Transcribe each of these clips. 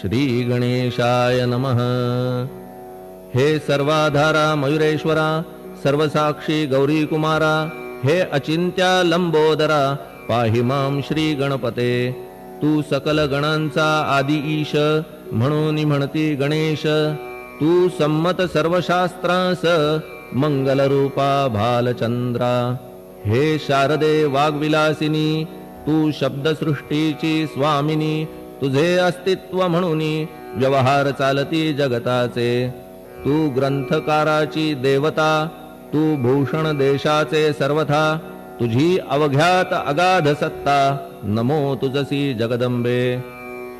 श्री गणेशाय नमः। हे सर्वाधारा मयुरेश्वरा, सर्वसाक्षी गौरी कुमारा, हे अचिंत्या लंबोदरा, पाहि मां श्री गणपते। तू सकल गणांचा आदि ईश, म्हणून म्हणती गणेश। तू संमत सर्वशास्त्रांस, मंगल रूपा भालचंद्रा। हे शारदे वाग्विलासिनी, तू शब्दसृष्टीची स्वामिनी। तुझे अस्तित्व म्हणून व्यवहार चालती जगताचे। तू ग्रंथकाराची देवता, तू भूषण देशाचे सर्वथा। तुझी अवघ्यात अगाध सत्ता, नमो तुझसी जगदंबे।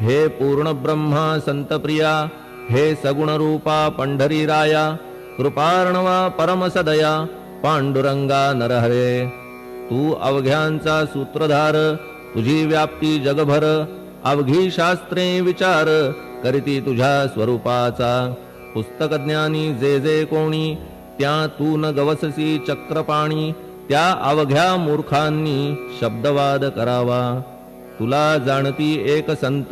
हे पूर्ण ब्रह्मा संतप्रिया, हे सगुण रूपा पंढरी राया। कृपार्णवा परमसदया, पांडुरंगा नरहरे। तू अवघ्यांचा सूत्रधार, तुझी व्याप्ती जगभर। अवघी शास्त्रे विचार, करीती तुझ्या स्वरूपाचा। पुस्तकज्ञानी जे जे कोणी, त्या तू न गवससी चक्रपाणी। त्या अवघ्या मूर्खांनी शब्दवाद करावा। तुला जाणती एक संत,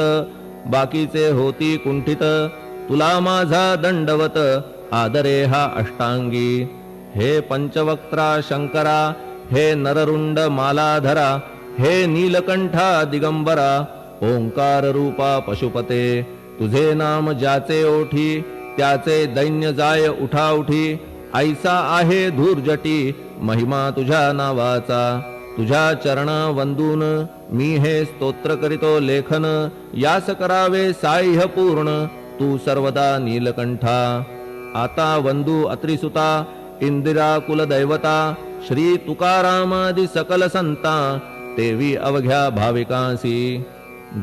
बाकीचे होती कुंठित। तुला माझा दंडवत, आदरे हा अष्टांगी। हे पंचवक्त्रा शंकरा, हे नररुंड मालाधरा। हे नीलकंठा दिगंबरा, ओंकार रूपा पशुपते। तुझे नाम ज्याचे ओठी, त्याचे दैन्य जाय उठाउठी। ऐसा आहे धूर्जटी, महिमा तुझ्या नावाचा। तुझ्या चरण वंदून मी हे स्तोत्र करीतो लेखन। यास करावे साह्य पूर्ण, तू सर्वदा नीलकंठा। आता वंदू अत्रिसुता, इंदिरा कुलदैवता। श्री तुकारामादि सकल संता, तेवी अवघ्या भाविकांसी।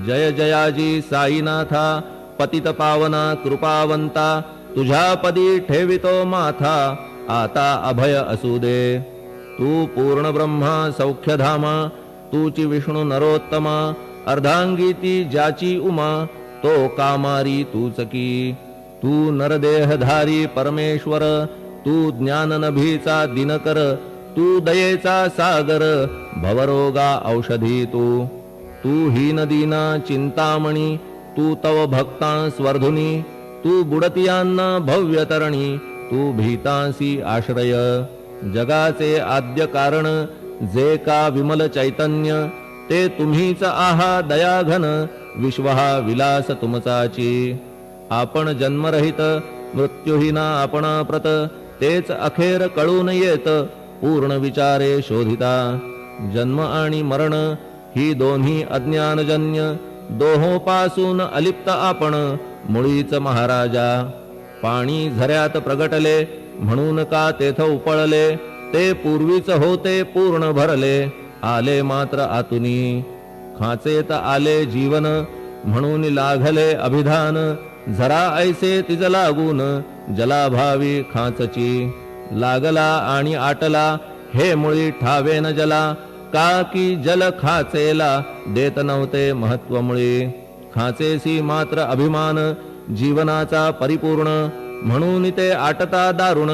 जय जयाजी साईनाथा, पतित पावना कृपावंता। तुझ्या पदी ठेवितो माथा, आता अभय असू दे। तू पूर्ण ब्रह्मा सौख्यधामा, तूची विष्णू नरोत्तमा। अर्धांगीती ज्याची उमा, तो कामारी तूच की। तू नरदेहधारी परमेश्वर, तू ज्ञाननभीचा दिनकर। तू दयेचा सागर, भवरोगा औषधी तू। तू हीनदीना चिंतामणी, तू तव भक्तां स्वर्धुनी। तू बुडतियांना भव्यतरणी, तू भीतांसी आश्रय। जगाचे आद्य कारण, जे का विमल चैतन्य। ते तुम्हीच आहा दयाघन, विश्वहा विलास तुमचाची। आपण जन्मरहित, मृत्यूहीना आपणा प्रत। तेच अखेर कळून येत, पूर्ण विचारे शोधिता। जन्म आणि मरण ही दोन्ही अज्ञानजन्य। दोहोपासून अलिप्त आपण, मुळीच महाराजा। पाणी झऱ्यात प्रगटले, म्हणून का तेथ उपळले। ते पूर्वीच होते पूर्ण भरले, आले मात्र आतुनी। खाचेत आले जीवन, म्हणून लागले अभिधान। झरा ऐसे तिज लागून, जलाभावी खाचची। लागला आणि आटला, हे मुळी ठावे न जला। का की जल खाचेला, देत नव्हते महत्व मुळी। खाचेसी मात्र अभिमान, जीवनाचा परिपूर्ण। म्हणून ते आटता दारुण,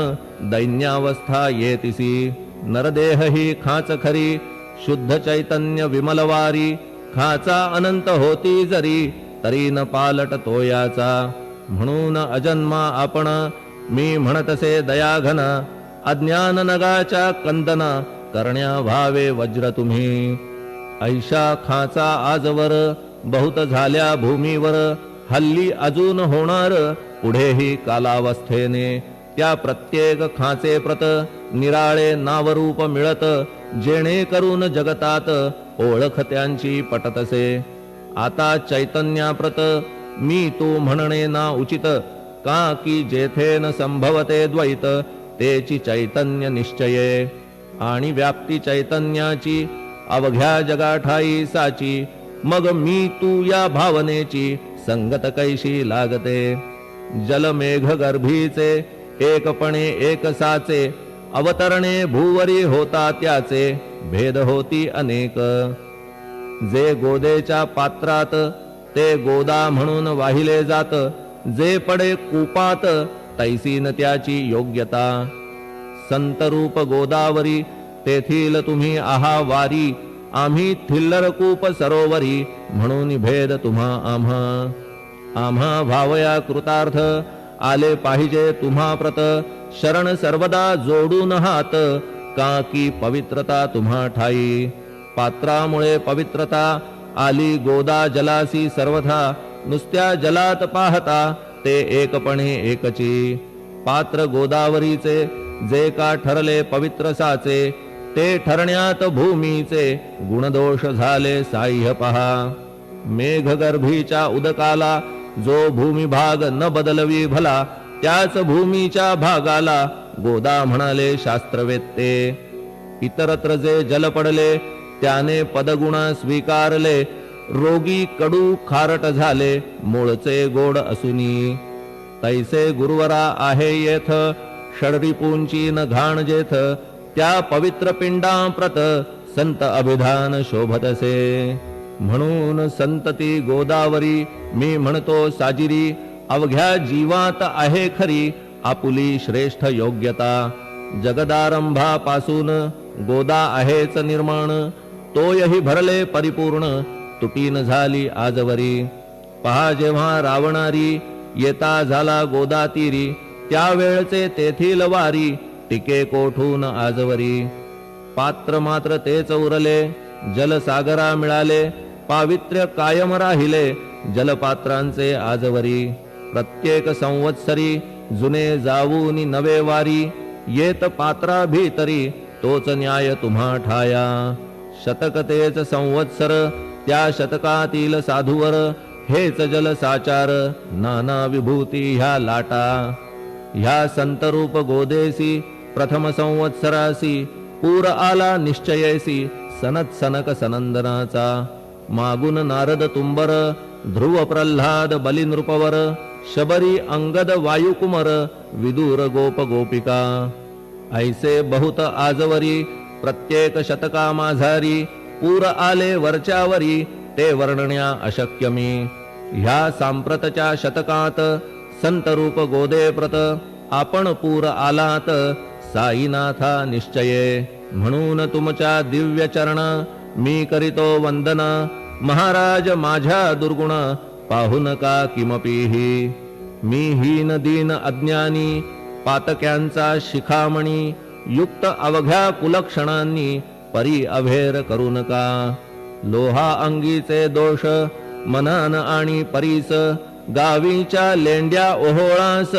दैन्यावस्था येतिसी। नरदेह ही खाच खरी, शुद्ध चैतन्य विमलवारी। खाचा अनंत होती जरी, तरी न पालट तोयाचा। म्हणून अजन्मा आपण, मी म्हणतसे दयाघन। अज्ञान नगाच्या कंदना, करण्या व्हावे वज्र तुम्ही। ऐशा खाचा आजवर, बहुत झाल्या भूमीवर। हल्ली अजून होणार, पुढेही कालावस्थेने। त्या प्रत्येक खाचे प्रत, निराळे नावरूप मिळत। जेणे करून जगतात, ओळख त्यांची पटतसे। आता चैतन्याप्रत, मी तू म्हणणे ना उचित। का की जेथे न संभवते द्वैत, तेची चैतन्य निश्चये। आणि व्याप्ती चैतन्याची, अवघ्या जगाठाई साची। मग मी तू या भावनेची, संगत कैशी लागते। जलमेघ गर्भीचे, एकपणे एक साचे। अवतरणे भूवरी होता त्याचे, भेद होती अनेक। जे गोदेच्या पात्रात, ते गोदा म्हणून वाहिले जात। जे पडे कूपात, तैसीन त्याची योग्यता। संतरूप गोदावरी, तेथील तुम्ही आहा वारी। आम्ही थिल्लर कूप सरोवरी, म्हणून भेद तुम्हा आम्हा। आम्हा भावया कृतार्थ आले पाहिजे तुम्हा प्रत शरण सर्वदा जोडून हात का की पवित्रता तुम्हा ठाई पात्रामुळे पवित्रता आली गोदा जलासी सर्वथा नुसत्या जलात पाहता ते एकपणे एकची पात्र गोदावरीचे जे का ठरले पवित्र साचे ते ठरण्यात भूमीचे गुणदोष झाले साह्य पहा मेघगर्भीच्या उदकाला जो भूमिभाग न बदलवी भला त्याच भूमीच्या भागाला गोदा म्हणाले शास्त्रवेत्ते इतरत्र जे जल पडले त्याने पदगुण स्वीकारले रोगी कडू खारट झाले मूळचे गोड असुनी तैसे गुरुवरा आहे येथ षडरिपूंची न घाण जेथ त्या पवित्र पिंडाप्रत संत अभिधान शोभतसे म्हणून संतती गोदावरी मी म्हणतो साजिरी अवघ्या जीवात आहे खरी आपुली श्रेष्ठ योग्यता जगदारंभापासून गोदा आहेच निर्माण तोयही भरले परिपूर्ण तुटीन झाली आजवरी पहा जेव्हा रावणारी येता झाला गोदा तीरी त्यावेळचे तेथील वारी टिके कोठून आजवरी पात्र मात्र तेच उरले जलसागरा मिळाले पावित्र्य कायम राहिले जलपात्रांचे आजवरी प्रत्येक संवत्सरी जुने जाऊनी नवे वारी येत पात्रा भीतरी तोच न्याय तुम्हा ठाया शतक तेच संवत्सर त्या शतकातील साधूवर हेच जल साचार नाना विभूती ह्या लाटा ह्या संतरूप गोदेसी प्रथम संवत्सरासी पूर आला निश्चयेसी सनत सनक सनंदनाचा मागून नारद तुंबर ध्रुव प्रल्हाद बलिनृपवर शबरी अंगद वायुकुमर विदूर गोप गोपिका ऐसे बहुत आजवरी प्रत्येक शतका माझारी पूर आले वरच्यावरी ते वर्णण्या अशक्य मी ह्या सांप्रतच्या शतकात संत रूप गोदे प्रत आपण पूर आलात साईनाथा निश्चये म्हणून तुमच्या दिव्य चरण मी करीतो वंदन महाराज माझ्या दुर्गुण पाहू नका किमपीही मी हीन दीन अज्ञानी पातक्यांचा शिखामणी युक्त अवघ्या कुलक्षणांनी परी अभेर करू नका लोहा अंगीचे दोष मनान आणि परीस गावीच्या लेंड्या ओहोळास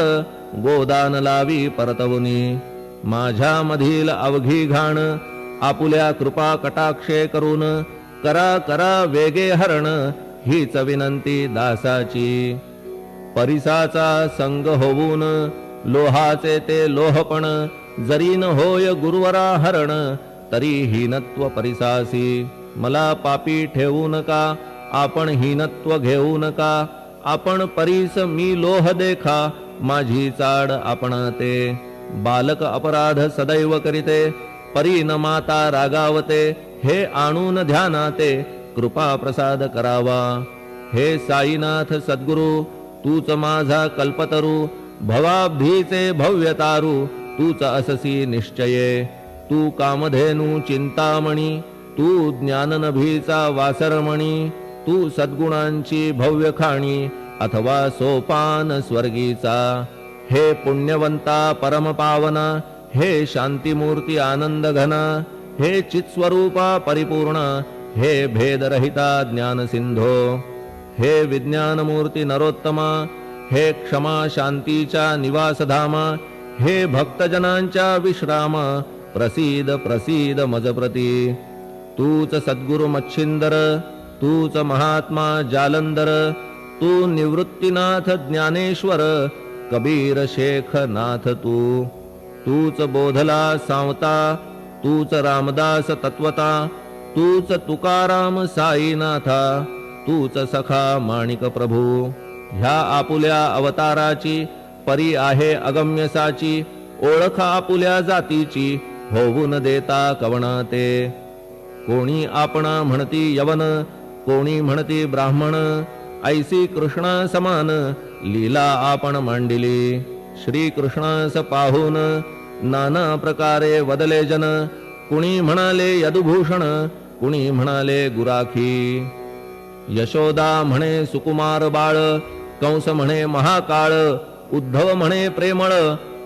गोदान लावी परतवुनी माझ्या मधील अवघी घाण आपुल्या कृपा कटाक्षे करून करा करा वेगे हरण हीच विनंती दासाची परिसाचा संग होऊन लोहाचे ते लोहपण जरी न होय गुरुवरा हरण तरी हीनत्व परिसासी मला पापी ठेवू नका आपण हीनत्व घेऊ नका आपण परीस मी लोह देखा माझी चाड आपण ते बालक अपराध सदैव करीते परी न माता रागावते हे आणून ध्यानाते कृपा प्रसाद करावा हे साईनाथ सद्गुरु तूच माझा कल्पतरू भवाब्धीचे भव्यतारू तूच अससी निश्चये तू कामधेनू चिंतामणी तू ज्ञाननभीचा वासरमणी तू सद्गुणांची भव्य खाणी अथवा सोपान स्वर्गीचा हे पुण्यवंता परमपावना हे शांतीमूर्ती आनंद घना हे चित्स्वरूपा परिपूर्ण हे भेदरहिता ज्ञान सिंधो हे विज्ञानमूर्ती नरोत्तमा हे क्षमा शांतीच्या निवासधामा हे भक्तजनांच्या विश्राम प्रसीद प्रसीद मजप्रती तूच सद्गुरु मच्छिंदर तूच महात्मा जालंदर तू निवृत्तीनाथ ज्ञानेश्वर कबीर शेख नाथ तूच बोधला सांवता तूच रामदास तत्वता तूच तुकाराम साईनाथा तूच सखा माणिक प्रभू ह्या आपुल्या अवताराची परी आहे अगम्यसाची ओळख आपुल्या जातीची होऊ न देता कवणा ते कोणी आपणा म्हणती यवन कोणी म्हणती ब्राह्मण ऐसी कृष्णा समान लीला आपण मांडिली श्री कृष्णास पाहून नाना प्रकारे वदले जन कुणी म्हणाले यदुभूषण कुणी म्हणाले गुराखी यशोदा म्हणे सुकुमार बाळ कंस म्हणे महाकाळ, उद्धव म्हणे प्रेमळ,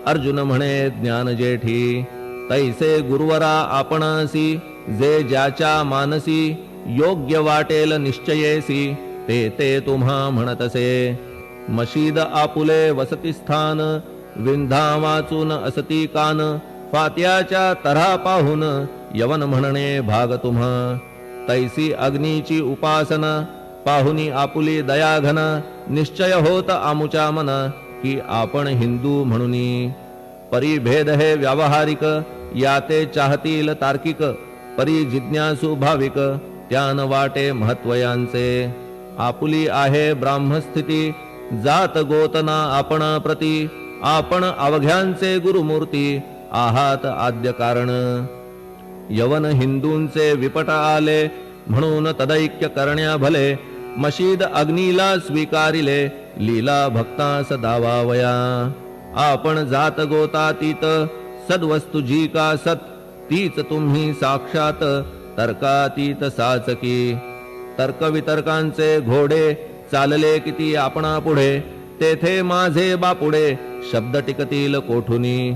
अर्जुन म्हणे ज्ञान जेठी. तैसे गुरुवरा आपणासी, जे ज्याच्या मानसी, योग्य वाटेल निश्चयेसी, ते ते तुम्हा म्हणतसे. मशीद आपुले वसती स्थान, विंधा वाचून असती कान, फात्याच्या तऱ्हा पाहून यवन म्हणणे भाग तुम्हा. तैसी अग्नीची उपासना, पाहुनी आपुली दयाघन, निश्चय होत आमुच्या मन, की आपण हिंदू म्हणूनी. परिभेद हे व्यावहारिक, याते चाहतील तार्किक, परी जिज्ञासू भाविक, त्यान वाटे महत्वयांचे. आपुली आहे ब्राह्मस्थिती, जात गोतना आपण प्रती, आपण अवघ्यांचे गुरुमूर्ती, आहात आद्य कारण. यवन हिंदूंचे विपट आले, म्हणून तदैक्य करण्या भले, मशीद अग्नीला स्वीकारिले, लीला भक्तास दावावया. आपण जात गोतातीत, सद्वस्तु जी का सत, तीच तुम्ही साक्षात, तर्कातीत साचकी. तर्कवितर्कांचे घोडे, चालले किती आपणा पुढे, तेथे माझे बापुडे, शब्द टिकतील कोठुनी.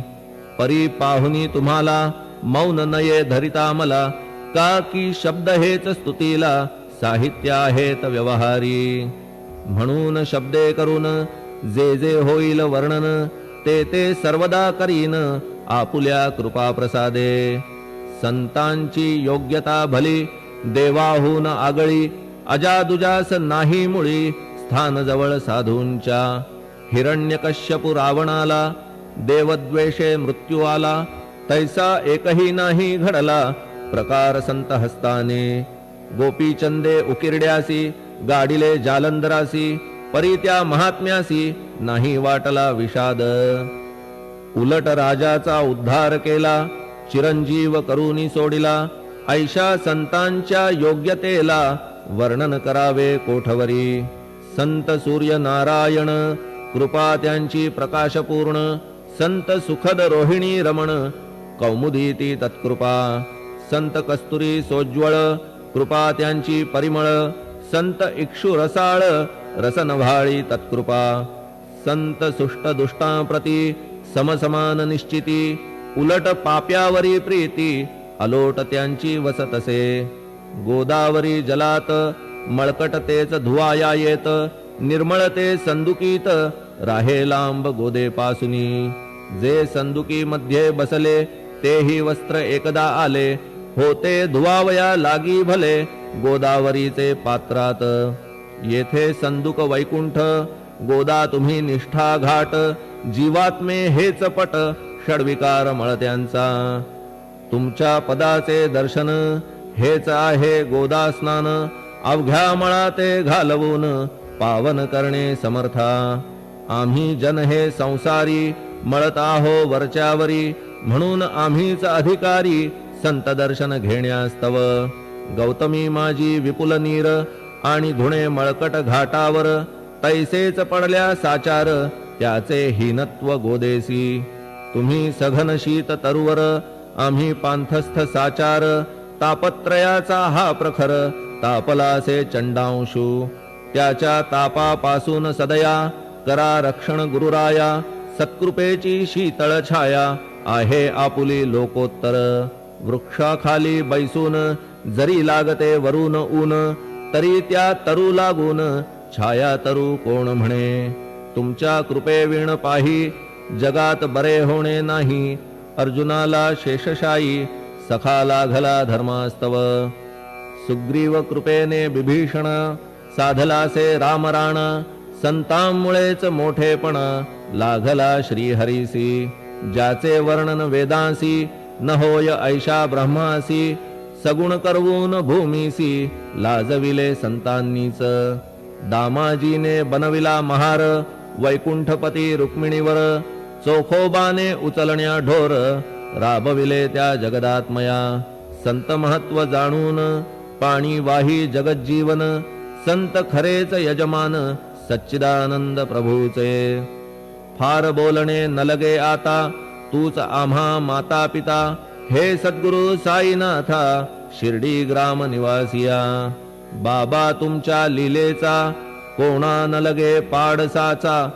परी पाहुनी तुम्हाला, मौन नये धरिता मला, का की शब्द हेच स्तुतीला, साहित्य आहेत व्यवहारी. म्हणून शब्दे करून, जे जे होईल वर्णन, ते ते सर्वदा करीन, आपुल्या कृपा प्रसादे. संतांची योग्यता भली, देवाहून आगळी, अजादुजास नाही मुळी, स्थान जवळ साधूंच्या. हिरण्यकश्यपु रावणाला, देवद्वेषे मृत्यू आला, तैसा एकही नाही घडला, प्रकार संत हस्ताने. गोपीचंदे उकिरड्यासी, गाडिले जालंधरासी, परी त्या महात्म्यासी, नाही वाटला विषाद. उलट राजाचा उद्धार केला, चिरंजीव करूनी सोडिला, ऐशा संतांच्या योग्यतेला, वर्णन करावे कोठवरी. संत सूर्य नारायण, कृपा त्यांची प्रकाशपूर्ण, संत सुखद रोहिणी रमण, कौमुदी ती तत्कृपा. संत कस्तुरी सोज्वळ, कृपा त्यांची परिमळ, संत इक्षु रसाळ, रसनव्हाळी तत्कृपा. संत सुष्ट दुष्टांप्रती, समसमान निश्चिती, उलट पाप्यावरी प्रीती, अलोट त्यांची वसतसे. गोदावरी जलात, मळकट तेच धुवाया येत, निर्मळते संदुकीत, राहे लांब गोदेपासुनी. जे संदुकी मध्ये बसले, तेही वस्त्र एकदा आले, होते धुवावया लागी भले, गोदावरीचे पात्रात. येथे संदुक वैकुंठ, गोदा तुम्ही निष्ठा घाट, जीवात्मे हेच पट, षडविकार मळत्यांचा. तुमच्या पदाचे दर्शन, हेच आहे गोदा स्नान, अवघ्या मळाते घालवून, पावन करणे समर्था. आम्ही जन हे संसारी, मळत आहो वरच्यावरी, म्हणून आम्हीच अधिकारी, संत दर्शन घेण्यास्तव. गौतमी माझी विपुल नीर, आणि धुणे मळकट घाटावर, तैसेच पडल्या साचार, त्याचे हीनत्व गोदेसी. तुम्ही सघन शीत तरुवर, आम्ही पांथस्थ साचार, तापत्रयाचा हा प्रखर, तापलासे चंडांशू. त्याच्या तापापासून सदया, करा रक्षण गुरुराया, सत्कृपेची शीतळ छाया, आहे आपुली लोकोत्तर. वृक्षाखाली बैसून, जरी लागते वरून ऊन, तरी त्या तरू लागून, छाया तरू कोण म्हणे. तुमच्या कृपेविण पाही, जगात बरे होणे नाही. अर्जुनाला शेषशायी, सखा लागला धर्मास्तव. सुग्रीव कृपेने बिभीषण, साधलासे रामराण, संतांमुळेच मोठेपण, लागला श्रीहरीसी. ज्याचे वर्णन वेदांसी, न होय ऐशा ब्रह्मासी, सगुण करवून भूमीसी, लाजविले संतांनीच. दामाजीने बनविला महार, वैकुंठपती रुक्मिणीवर, चोखोबाने उचलण्या ढोर, राबविले त्या जगदात्मया. संत महत्व जाणून, पाणी वाही जगज्जीवन, संत खरेच यजमान, सच्चिदानंद प्रभूचे. फार बोलणे न लगे आता, तूच आम्हा माता पिता, हे सद्गुरु साईनाथा, शिर्डी ग्राम निवासिया. बाबा तुमच्या लीलेचा, कोणा न लगे पाडसाचा,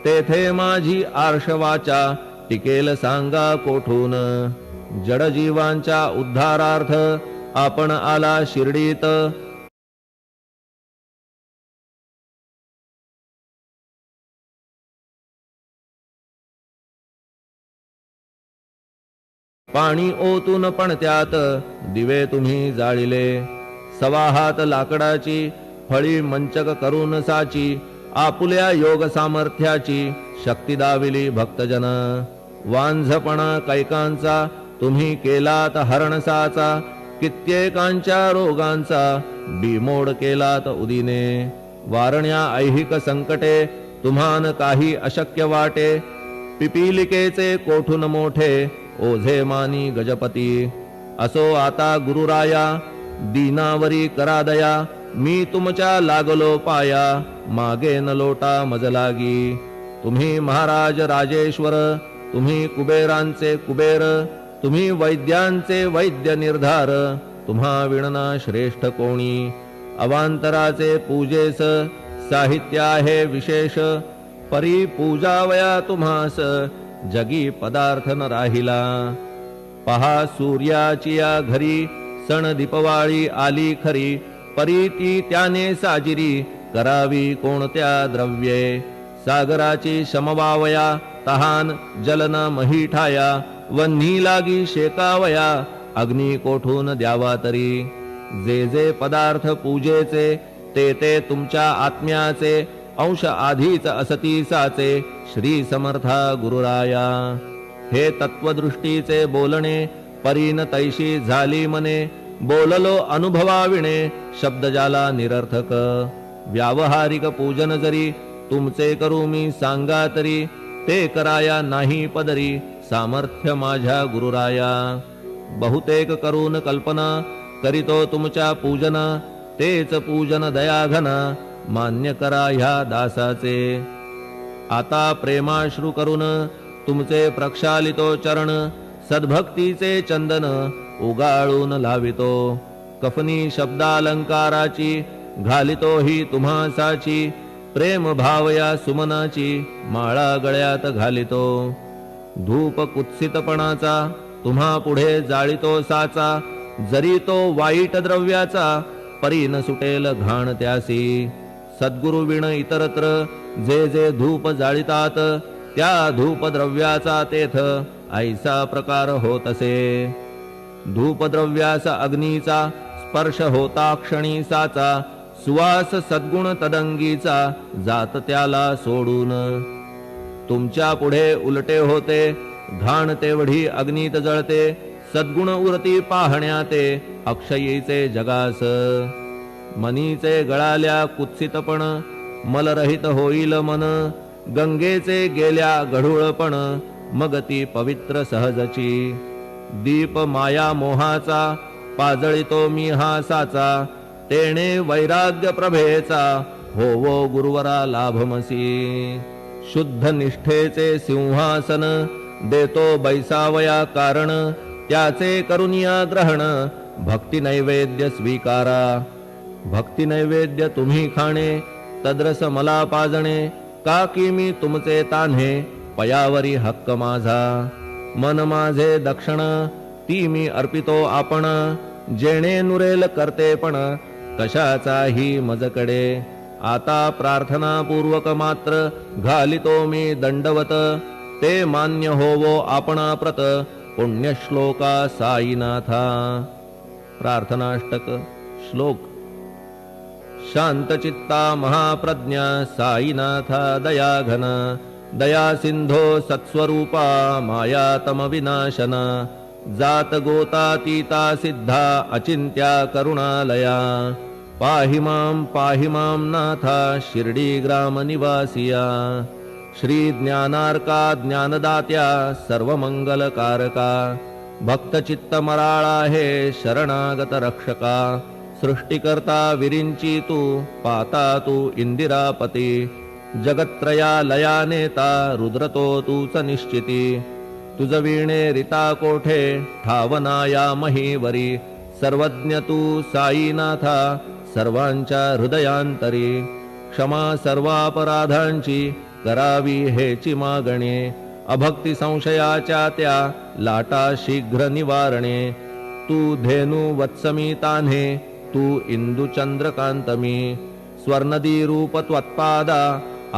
तेथे माझी आर्षवाचा, टिकेल सांगा कोठून. जडजीवांच्या उद्धारार्थ आपण आला शिर्डीत, पाणी ओतून पण त्यात दिवे तुम्ही जाळिले. सवा हात लाकडाची फळी मंचक करून साची, आपुल्या योग सामर्थ्याची शक्ती दाविली भक्तजन. वांझपणा कैकांचा तुम्ही केलात हरणसाचा, कित्येकांच्या रोगांचा बिमोड केलात उदिने. वारण्या ऐहिक संकटे तुम्हान काही अशक्य वाटे, पिपीलिकेचे कोठून मोठे ओझे मानी गजपती. असो आता गुरुराया दीनावरी करा दया, मी तुमच्या लागलो पाया, मागे न लोटा मज लागी. तुम्ही महाराज राजेश्वर, तुम्ही कुबेरांचे कुबेर, तुम्ही वैद्यांचे वैद्य निर्धार, तुम्हा विणना श्रेष्ठ कोणी. अवांतराचे पूजेस साहित्य आहे विशेष, परी पूजावया तुम्हास जगी पदार्थ न राहिला. पहा सूर्याची या घरी सण दीपवाळी आली खरी, परी ती त्याने साजिरी करावी कोणत्या द्रव्ये. सागराची शमवावया तहान जलन मही ठाया, वन्ही लागी शेकावया अग्नी कोठून द्यावा तरी. जे जे पदार्थ पूजेचे ते ते तुमच्या आत्म्याचे, अंश आधीच असती साचे श्री समर्था गुरुराया. हे तत्वदृष्टीचे बोलणे परीन तैशी झाली मने, बोललो अनुभवाविणे शब्द जाला निरर्थक. व्यावहारिक पूजन जरी तुमचे करू मी सांगा तरी, ते कराया नाही पदरी सामर्थ्य माझ्या गुरुराया. बहुतेक करून कल्पना करीतो तुमच्या पूजन, तेच पूजन दयाघन मान्य करा ह्या दासाचे. आता प्रेमाश्रू करून तुमचे प्रक्षालितो चरण, सद्भक्तीचे चंदन उगाळून लावितो. कफनी शब्दालंकाराची घालितो ही तुम्हासाची, प्रेम भावया सुमनाची माळा गळ्यात घालितो. धूप कुत्सितपणाचा तुम्हा पुढे जाळितो साचा, जरी तो वाईट द्रव्याचा परी न सुटेल घाण त्यासी. सद्गुरु विण इतरत्र जे जे धूप जाळितात, त्या धूप द्रव्याचा तेथ ऐसा प्रकार होत असे. धूपद्रव्यास अग्नीचा स्पर्श होता क्षणी साचा, सुवास सद्गुण तदंगीचा जात त्याला सोडून. तुमच्या पुढे उलटे होते घाण तेवढी अग्नीत जळते, सद्गुण उरती पाहण्या ते अक्षयीचे जगास. मनीचे गळाल्या कुत्सितपण मलरहित होईल मन, गंगेचे गेल्या गढूळपण मग ती पवित्र सहजची. दीप माया मोहाचा पाजळितो मी हा साचा, तेणे वैराग्य प्रभेचा होवो गुरुवरा लाभमसी. शुद्ध निष्ठेचे सिंहासन देतो बैसावया कारण, त्याचे करुनिया ग्रहण भक्ती नैवेद्य स्वीकारा. भक्ती नैवेद्य तुम्ही खाणे तद्रस मला पाजणे, का की मी तुमचे तान्हे पयावरी हक्क माझा. मन माझे दक्षिण ती मी अर्पितो आपण, जेणे नुरेल करतेपण कशाचाही मजकडे. आता प्रार्थनापूर्वक मात्र घालितो मी दंडवत, ते मान्य होवो आपणा प्रत पुण्यश्लोका साईनाथा. प्रार्थनाष्टक श्लोक. शांतचित्ता महाप्रज्ञा साईनाथा दयाघन, दया सिंधो सत्स्वरूपा मायातम विनाशना. जात गोतातीता सिद्धा अचिंत्या करुणालया. पाहि मां नाथा शिर्डी ग्राम निवासिया. श्री ज्ञानार्का ज्ञानदात्या सर्वमंगलकारका. भक्तचित्त मराळा हे शरणागत रक्षका. सृष्टिकर्ता विरिंची तू पाता तू इंदिरापती. जगत्त्रया लया नेता रुद्रतो तूच निश्चिती. तुझ वीणे रिता कोठे ठावनाया महीवरी. सर्वज्ञ तू साईनाथा सर्वांच्या हृदयांतरी. क्षमा सर्वापराधांची करावी हेची मागणे अभक्ती संशयाच्या त्या लाटा शीघ्र निवारणे तू धेनु वत्समी तान्हे तू इंदू चंद्रकांतमी स्वर्णदी रूप त्वत्पादा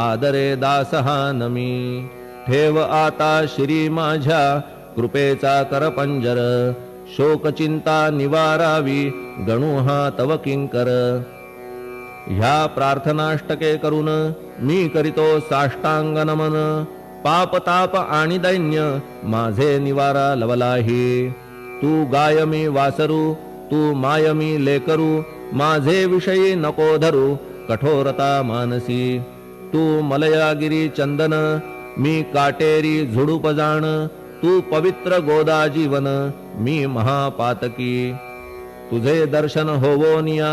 आदरे दासहा नमी ठेव आता श्री माझ्या कृपेचा करपंजर शोकचिंता निवारावी गणू हा तव किंकर ह्या प्रार्थनाष्टके करून मी करीतो साष्टांग नमन पाप ताप आणि दैन्य माझे निवारा लवलाही तू गाय मी वासरू तू माय मी लेकरू माझे विषयी नको धरू कठोरता मानसी तू मलयागिरी चंदन मी काटेरी झुडूप जाण तू पवित्र गोदा जीवन मी महापातकी तुझे दर्शन होवोनिया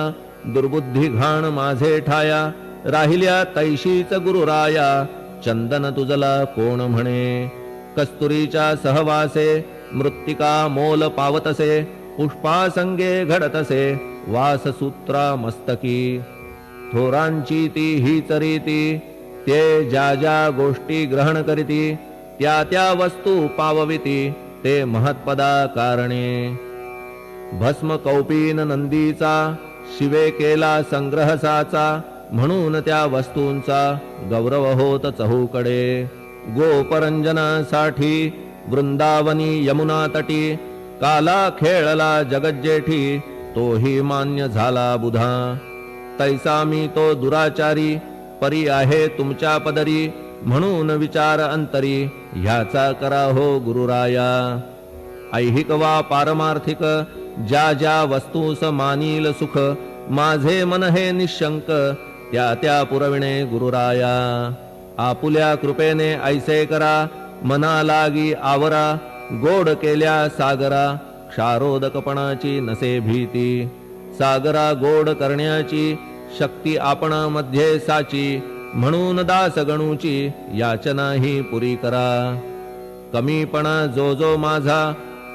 दुर्बुद्धी घाण माझे ठाया राहिल्या तैशीच गुरुराया चंदन तुझला कोण म्हणे कस्तुरीच्या सहवासे मृत्तिका मोल पावतसे पुष्पासंगे घडतसे वाससूत्रा मस्तकी थोरांची ती हीच रीती ते ज्या ज्या गोष्टी ग्रहण करीती त्या त्या वस्तू पावविती ते महत्पदा कारणे भस्म कौपीन नंदीचा शिवे केला संग्रह साचा म्हणून त्या वस्तूंचा गौरव होत चहूकडे गोपरंजनासाठी वृंदावनी यमुना तटी काला खेळला जगज्जेठी तोही मान्य झाला बुधा तैसा मी तो दुराचारी परी आहे तुमच्या पदरी म्हणून विचार अंतरी ह्याचा करा हो गुरुराया ऐहिक वा पारमार्थिक ज्या ज्या वस्तूस मानील सुख माझे मन हे निशंक त्या त्या पुरविणे गुरुराया आपुल्या कृपेने ऐसे करा मना लागी आवरा गोड केल्या सागरा क्षारोदकपणाची नसे भीती सागरा गोड करण्याची शक्ती आपणा मध्ये साची म्हणून दास गणूची याचना ही पुरी करा कमीपणा जो जो माझा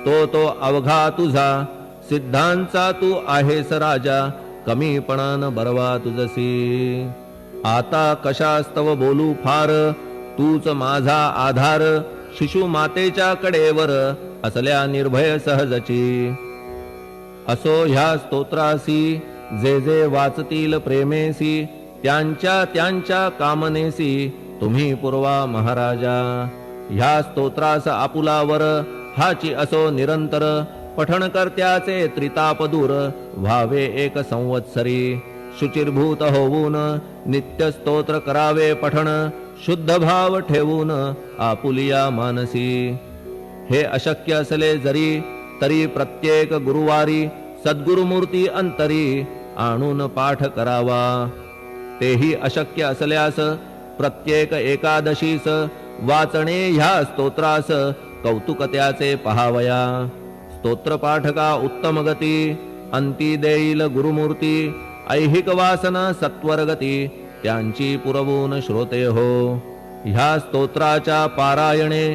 तो तो अवघा तुझा सिद्धांचा तू आहेस राजा कमीपणान बरवा तुझसी आता कशास्तव बोलू फार तूच माझा आधार शिशु मातेच्या कडेवर असल्या निर्भय सहजची असो ह्या स्तोत्रासी जे जे वाचतील प्रेमेसी त्यांच्या त्यांच्या कामनेसी तुम्ही पुरवा महाराजा ह्या स्तोत्रास आपुलावर हाची असो निरंतर पठण करत्याचे त्रिताप दूर व्हावे एक संवत्सरी शुचिर्भूत होऊन नित्य स्तोत्र करावे पठण शुद्ध भाव ठेवून आपुलिया मानसी हे अशक्य असले जरी तरी प्रत्येक गुरुवारी सद्गुरुमूर्ती अंतरी आणून पाठ करावा तेही अशक्य असल्यास प्रत्येक एकादशीस वाचणे ह्या स्तोत्रास कौतुक त्याचे पहावया स्तोत्रपाठका उत्तम गती अंती देईल गुरुमूर्ती ऐहिक वासना सत्वरगती त्यांची पुरवून श्रोते हो ह्या स्तोत्राच्या पारायणे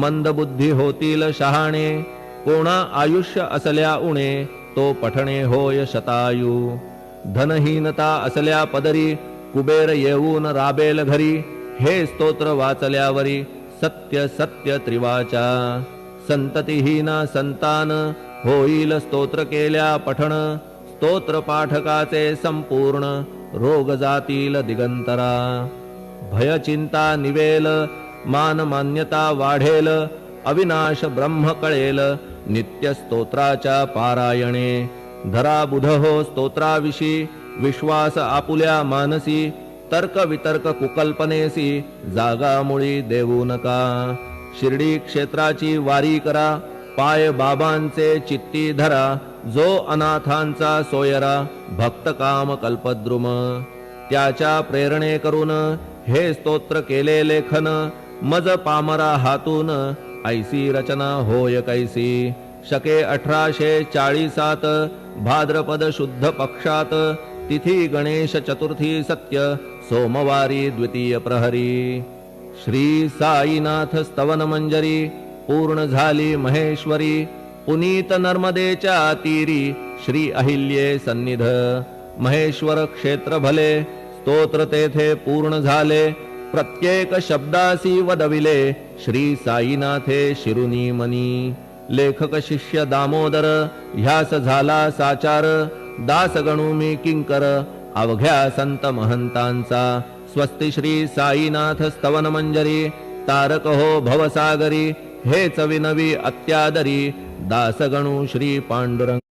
मंद बुद्धी होतील शहाणे कोणा आयुष्य असल्या उणे तो पठणे होय शतायू धनहीनता असल्या पदरी कुबेर येऊन राबेल घरी हे स्तोत्र वाचल्यावरी सत्य सत्य त्रिवाचा संततिहीना संतान होईल स्तोत्र केल्या पठण स्तोत्र पाठकाचे संपूर्ण रोग जातील दिगंतरा भय चिंता निवेल मान मान्यता वाढेल अविनाश ब्रह्म कळेल नित्य स्तोत्राच्या पारायणे धरा बुध हो स्तोत्राविषयी विश्वास आपुल्या मानसी तर्क वितर्क कुकल्पनेसी जागा मुळी देऊ नका शिर्डी क्षेत्राची वारी करा पाय बाबांचे चित्ती धरा जो अनाथांचा सोयरा भक्त काम कल्पद्रुम त्याच्या प्रेरणे करून हे स्तोत्र केले लेखन मज पामरा हातून ऐसी रचना होय कैसी शके 1840 भाद्रपद शुद्ध पक्षात तिथी गणेश चतुर्थी सत्य सोमवारी द्वितीय प्रहरी श्री साईनाथ स्तवन मंजरी पूर्ण झाली महेश्वरी पुनीत नर्मदेच्या तीरी श्री अहिल्ये सन्निध महेश्वर क्षेत्र भले स्तोत्र तेथे पूर्ण झाले प्रत्येक शब्दासी वदविले श्री साईनाथे शिरुनी मनी लेखक शिष्य दामोदर ह्यास झाला साचार दास गणू मी किंकर अवघ्या संत महंतांचा स्वस्ति श्री साईनाथ स्तवन मंजरी तारक हो भवसागरी हेच विनवी अत्यादरी दास गणू श्री पांडुरंग